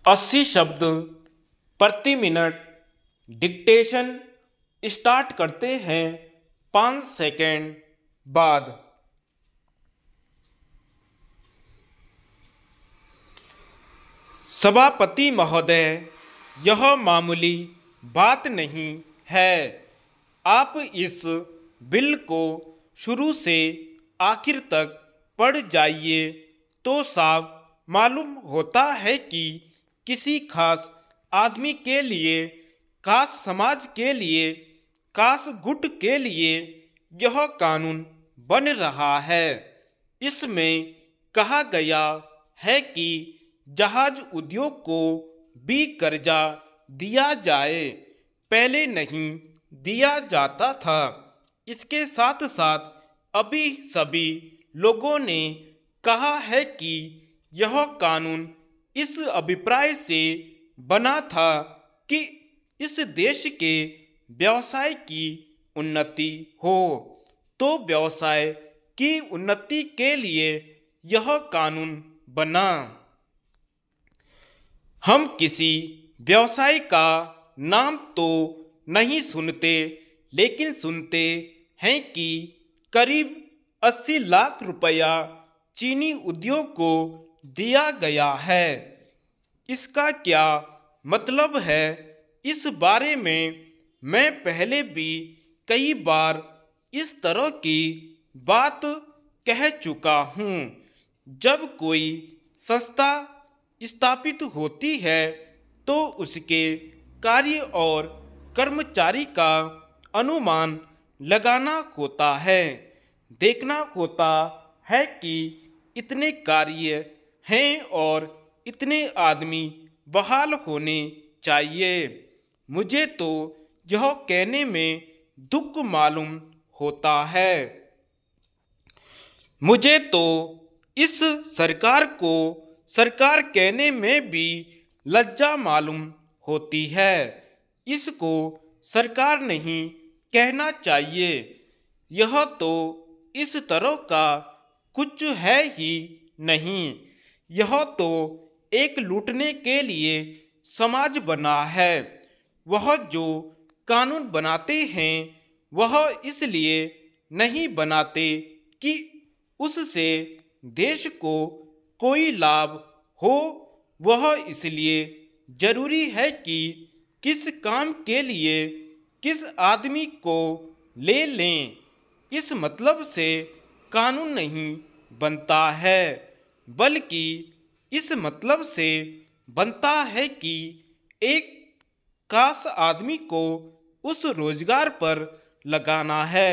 80 शब्द प्रति minute dictation start करते हैं 5 सेकंड बाद। सभापति महोदय, यह मामूली बात नहीं है। आप इस बिल को शुरू से आखिर तक पढ़ जाइए तो साफ मालूम होता है कि किसी खास आदमी के लिए, खास समाज के लिए, खास गुट के लिए यह कानून बन रहा है। इसमें कहा गया है कि जहाज उद्योग को भी कर्जा दिया जाए, पहले नहीं दिया जाता था। इसके साथ साथ अभी सभी लोगों ने कहा है कि यह कानून इस अभिप्राय से बना था कि इस देश के व्यवसाय की उन्नति हो, तो व्यवसाय की उन्नति के लिए यह कानून बना। हम किसी व्यवसाय का नाम तो नहीं सुनते, लेकिन सुनते हैं कि करीब 80 लाख रुपया चीनी उद्योग को दिया गया है। इसका क्या मतलब है, इस बारे में मैं पहले भी कई बार इस तरह की बात कह चुका हूँ। जब कोई संस्था स्थापित होती है तो उसके कार्य और कर्मचारी का अनुमान लगाना होता है। देखना होता है कि इतने कार्य हैं और इतने आदमी बहाल होने चाहिए। मुझे तो यह कहने में दुख मालूम होता है। मुझे तो इस सरकार को सरकार कहने में भी लज्जा मालूम होती है। इसको सरकार नहीं कहना चाहिए। यह तो इस तरह का कुछ है ही नहीं। यह तो एक लूटने के लिए समाज बना है। वह जो कानून बनाते हैं वह इसलिए नहीं बनाते कि उससे देश को कोई लाभ हो, वह इसलिए जरूरी है कि किस काम के लिए किस आदमी को ले लें। इस मतलब से कानून नहीं बनता है, बल्कि इस मतलब से बनता है कि एक खास आदमी को उस रोजगार पर लगाना है।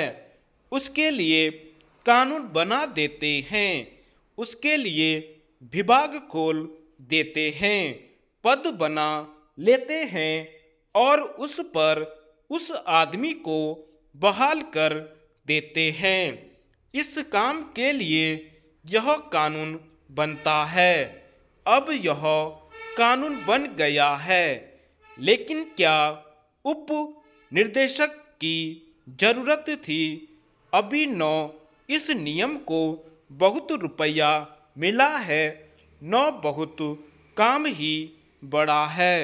उसके लिए कानून बना देते हैं, उसके लिए विभाग खोल देते हैं, पद बना लेते हैं और उस पर उस आदमी को बहाल कर देते हैं। इस काम के लिए यह कानून बनता है। अब यह कानून बन गया है, लेकिन क्या उप निर्देशक की जरूरत थी? अभी न इस नियम को बहुत रुपया मिला है, न बहुत काम ही बड़ा है।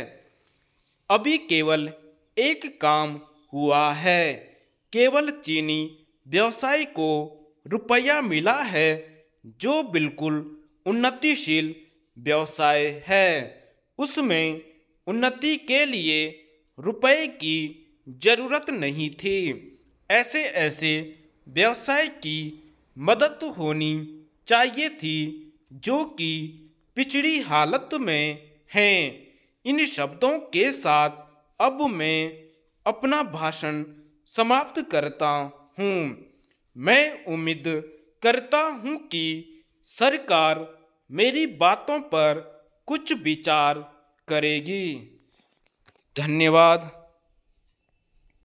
अभी केवल एक काम हुआ है। केवल चीनी व्यवसाय को रुपया मिला है, जो बिल्कुल उन्नतिशील व्यवसाय है। उसमें उन्नति के लिए रुपए की जरूरत नहीं थी। ऐसे ऐसे व्यवसाय की मदद होनी चाहिए थी जो कि पिछड़ी हालत में हैं। इन शब्दों के साथ अब मैं अपना भाषण समाप्त करता हूँ। मैं उम्मीद करता हूँ कि सरकार मेरी बातों पर कुछ विचार करेगी। धन्यवाद।